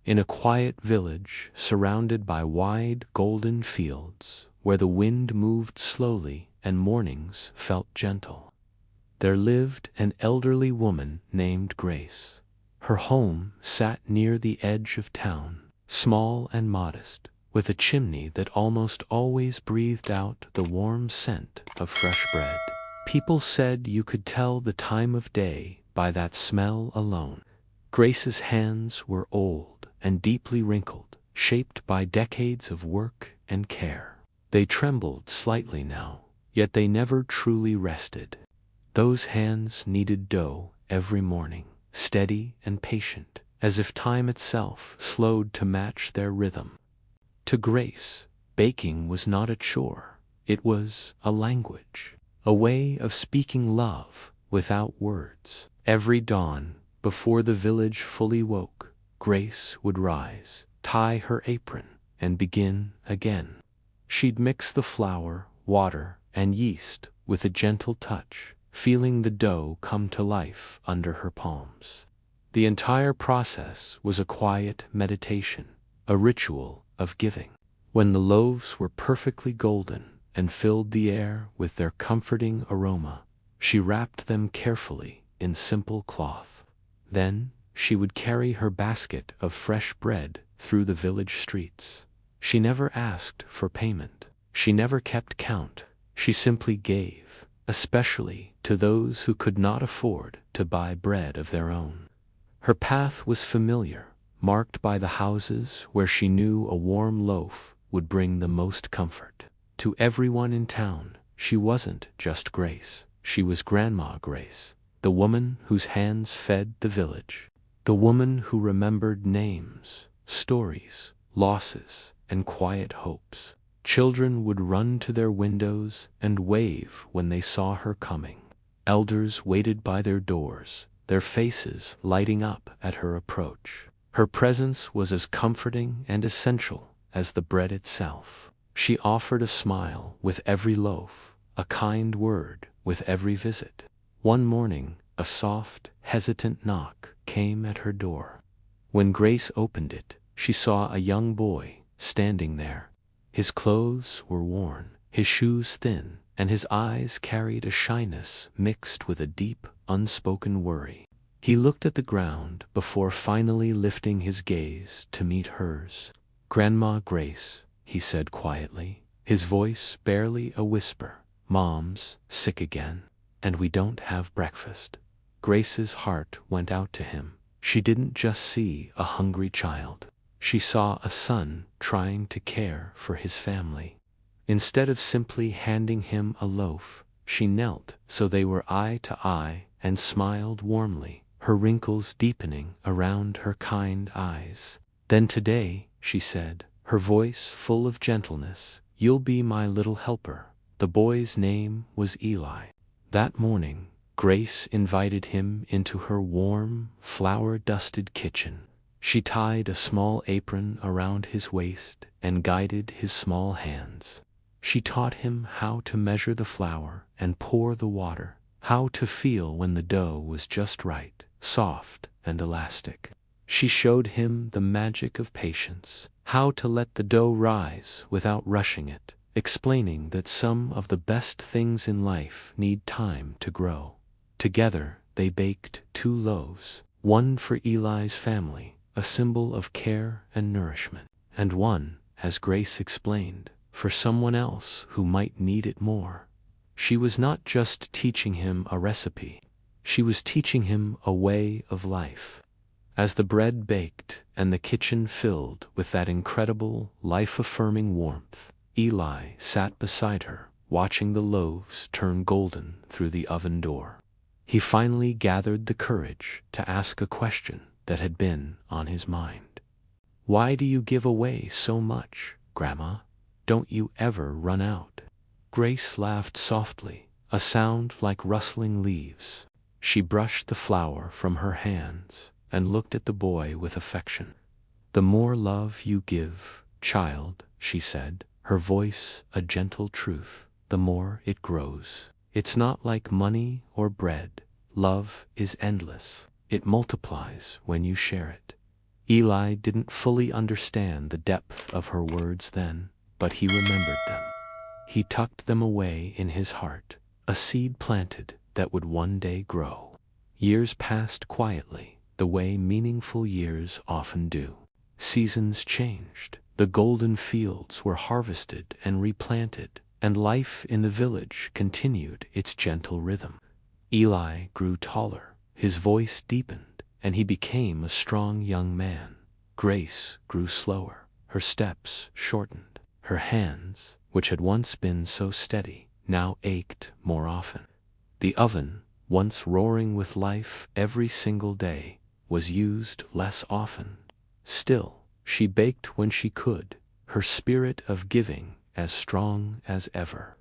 in a quiet village surrounded by wide golden fields, where the wind moved slowly and mornings felt gentle, there lived an elderly woman named Grace. Her home sat near the edge of town, small and modest, with a chimney that almost always breathed out the warm scent of fresh bread. People said you could tell the time of day by that smell alone. Grace's hands were old and deeply wrinkled, shaped by decades of work and care. They trembled slightly now, yet they never truly rested. Those hands kneaded dough every morning, steady and patient, as if time itself slowed to match their rhythm. To Grace, baking was not a chore. It was a language, a way of speaking love without words. Every dawn, before the village fully woke, Grace would rise, tie her apron, and begin again. She'd mix the flour, water, and yeast with a gentle touch, feeling the dough come to life under her palms. The entire process was a quiet meditation, a ritual of giving. When the loaves were perfectly golden and filled the air with their comforting aroma, she wrapped them carefully in simple cloth. Then she would carry her basket of fresh bread through the village streets. She never asked for payment. She never kept count. She simply gave, especially to those who could not afford to buy bread of their own. Her path was familiar, marked by the houses where she knew a warm loaf would bring the most comfort. To everyone in town, she wasn't just Grace. She was Grandma Grace, the woman whose hands fed the village, the woman who remembered names, stories, losses, and quiet hopes. Children would run to their windows and wave when they saw her coming. Elders waited by their doors, their faces lighting up at her approach. Her presence was as comforting and essential as the bread itself. She offered a smile with every loaf, a kind word with every visit. One morning, a soft, hesitant knock came at her door. When Grace opened it, she saw a young boy standing there. His clothes were worn, his shoes thin, and his eyes carried a shyness mixed with a deep, unspoken worry. He looked at the ground before finally lifting his gaze to meet hers. "Grandma Grace," he said quietly, his voice barely a whisper. "Mom's sick again, and we don't have breakfast." Grace's heart went out to him. She didn't just see a hungry child. She saw a son trying to care for his family. Instead of simply handing him a loaf, she knelt so they were eye to eye and smiled warmly, her wrinkles deepening around her kind eyes. "Then today," she said, her voice full of gentleness, "you'll be my little helper." The boy's name was Eli. That morning, Grace invited him into her warm, flour-dusted kitchen. She tied a small apron around his waist and guided his small hands. She taught him how to measure the flour and pour the water, how to feel when the dough was just right, soft and elastic. She showed him the magic of patience, how to let the dough rise without rushing it, explaining that some of the best things in life need time to grow. Together, they baked 2 loaves, one for Eli's family, a symbol of care and nourishment, and one, as Grace explained, for someone else who might need it more. She was not just teaching him a recipe. She was teaching him a way of life. As the bread baked and the kitchen filled with that incredible, life-affirming warmth, Eli sat beside her, watching the loaves turn golden through the oven door. He finally gathered the courage to ask a question that had been on his mind. "Why do you give away so much, Grandma? Don't you ever run out?" Grace laughed softly, a sound like rustling leaves. She brushed the flour from her hands and looked at the boy with affection. "The more love you give, child," she said, her voice a gentle truth, "the more it grows. It's not like money or bread. Love is endless. It multiplies when you share it." Eli didn't fully understand the depth of her words then, but he remembered them. He tucked them away in his heart, a seed planted that would one day grow. Years passed quietly, the way meaningful years often do. Seasons changed, the golden fields were harvested and replanted, and life in the village continued its gentle rhythm. Eli grew taller, his voice deepened, and he became a strong young man. Grace grew slower, her steps shortened, her hands, which had once been so steady, now ached more often. The oven, once roaring with life every single day, was used less often. Still, she baked when she could, her spirit of giving as strong as ever.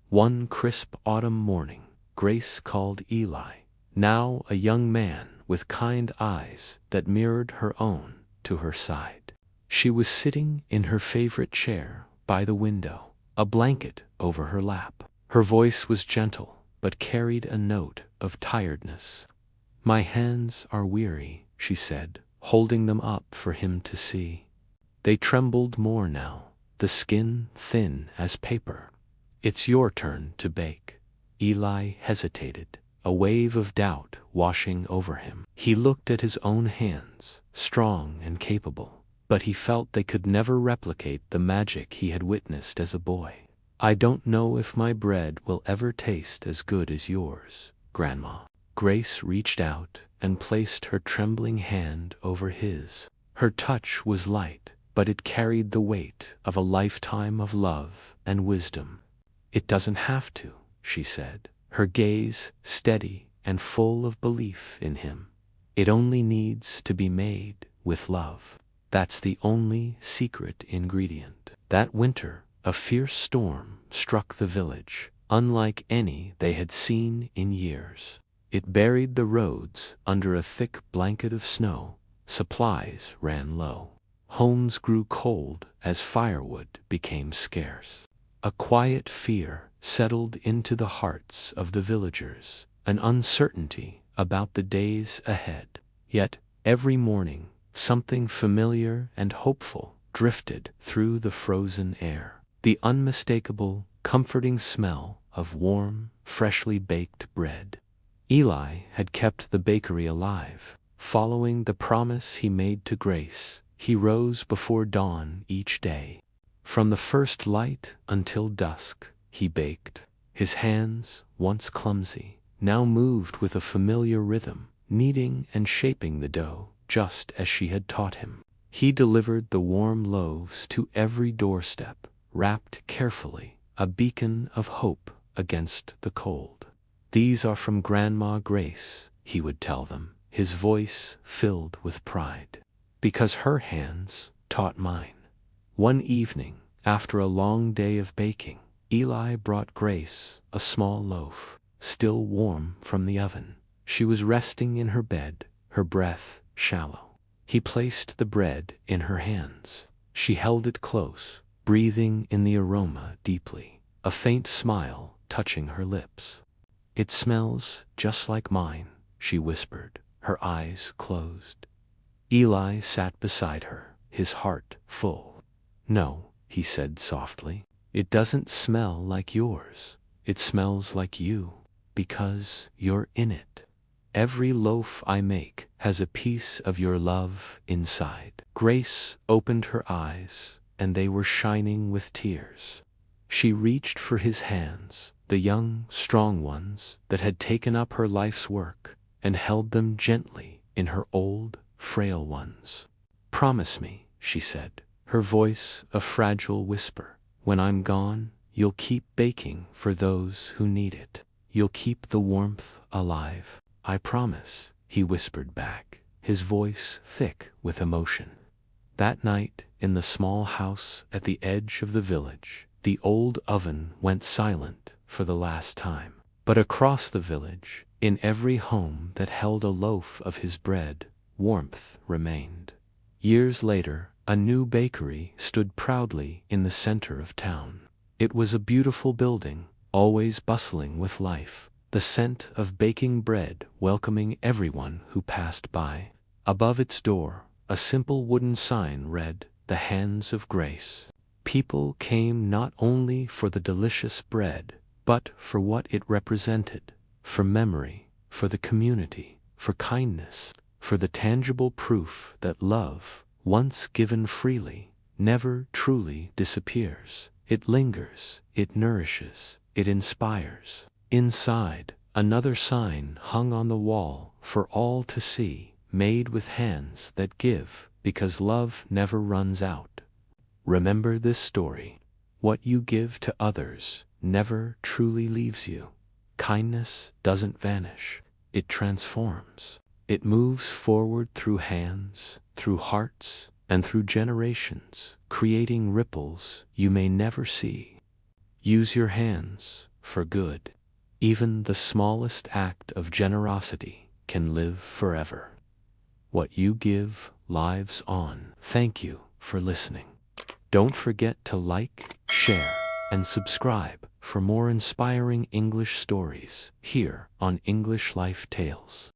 One crisp autumn morning, Grace called Eli, now a young man with kind eyes that mirrored her own, to her side. She was sitting in her favorite chair by the window, a blanket over her lap. Her voice was gentle, but carried a note of tiredness. "My hands are weary," she said, holding them up for him to see. They trembled more now, the skin thin as paper. "It's your turn to bake." Eli hesitated, a wave of doubt washing over him. He looked at his own hands, strong and capable, but he felt they could never replicate the magic he had witnessed as a boy. "I don't know if my bread will ever taste as good as yours, Grandma." Grace reached out and placed her trembling hand over his. Her touch was light, but it carried the weight of a lifetime of love and wisdom. "It doesn't have to," she said, her gaze steady and full of belief in him. "It only needs to be made with love. That's the only secret ingredient." That winter, a fierce storm struck the village, unlike any they had seen in years. It buried the roads under a thick blanket of snow. Supplies ran low. Homes grew cold as firewood became scarce. A quiet fear settled into the hearts of the villagers, an uncertainty about the days ahead. Yet, every morning, something familiar and hopeful drifted through the frozen air. The unmistakable, comforting smell of warm, freshly baked bread. Eli had kept the bakery alive. Following the promise he made to Grace, he rose before dawn each day. From the first light until dusk, he baked. His hands, once clumsy, now moved with a familiar rhythm, kneading and shaping the dough, just as she had taught him. He delivered the warm loaves to every doorstep, wrapped carefully, a beacon of hope against the cold. "These are from Grandma Grace," he would tell them, his voice filled with pride. "Because her hands taught mine." One evening, after a long day of baking, Eli brought Grace a small loaf, still warm from the oven. She was resting in her bed, her breath shallow. He placed the bread in her hands. She held it close, breathing in the aroma deeply, a faint smile touching her lips. "It smells just like mine," she whispered, her eyes closed. Eli sat beside her, his heart full. "No," he said softly, "it doesn't smell like yours. It smells like you, because you're in it. Every loaf I make has a piece of your love inside." Grace opened her eyes, and they were shining with tears. She reached for his hands, the young, strong ones that had taken up her life's work, and held them gently in her old, frail ones. "Promise me," she said, her voice a fragile whisper, "when I'm gone, you'll keep baking for those who need it. You'll keep the warmth alive." "I promise," he whispered back, his voice thick with emotion. That night, in the small house at the edge of the village, the old oven went silent for the last time. But across the village, in every home that held a loaf of his bread, warmth remained. Years later, a new bakery stood proudly in the center of town. It was a beautiful building, always bustling with life, the scent of baking bread welcoming everyone who passed by. Above its door, A simple wooden sign read, "The Hands of Grace." People came not only for the delicious bread, but for what it represented, for memory, for the community, for kindness, for the tangible proof that love, once given freely, never truly disappears. It lingers, it nourishes, it inspires. Inside, another sign hung on the wall for all to see, made with hands that give, because love never runs out. Remember this story. What you give to others never truly leaves you. Kindness doesn't vanish, it transforms. It moves forward through hands, through hearts, and through generations, creating ripples you may never see. Use your hands for good. Even the smallest act of generosity can live forever. What you give lives on. Thank you for listening. Don't forget to like, share, and subscribe for more inspiring English stories here on English Life Tales.